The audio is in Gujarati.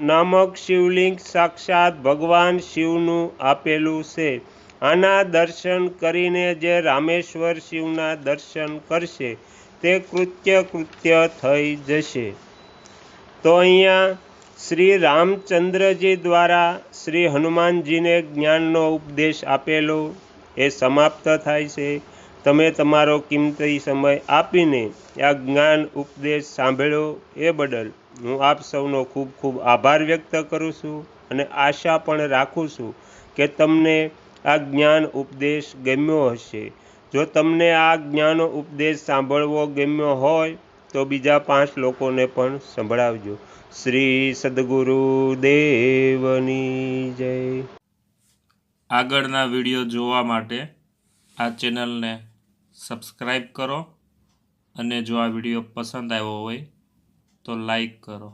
નામક શિવલિંગ સાક્ષાત ભગવાન શિવનું આપેલું છે. આના દર્શન કરીને જે રામેશ્વર શિવના દર્શન કરશે તે કૃત્ય થઈ જશે. તો અહીંયા શ્રી રામચંદ્રજી દ્વારા શ્રી હનુમાનજીને જ્ઞાનનો ઉપદેશ આપેલો એ સમાપ્ત થાય છે. તમે તમારો કિંમતી સમય આપીને આ જ્ઞાન ઉપદેશ સાંભળ્યો એ બદલ હું આપ સૌનો ખૂબ ખૂબ આભાર વ્યક્ત કરું છું અને આશા પણ રાખું છું કે તમને આ જ્ઞાન ઉપદેશ ગમ્યો હશે. જો તમને આ જ્ઞાન ઉપદેશ સાંભળવો ગમ્યો હોય તો બીજા 5 લોકોને પણ સંભળાવજો. શ્રી સદગુરુ દેવની જય. આગળના વિડીયો જોવા માટે આ ચેનલને સબસ્ક્રાઈબ કરો અને જો આ વિડીયો પસંદ આવ્યો હોય તો લાઈક કરો.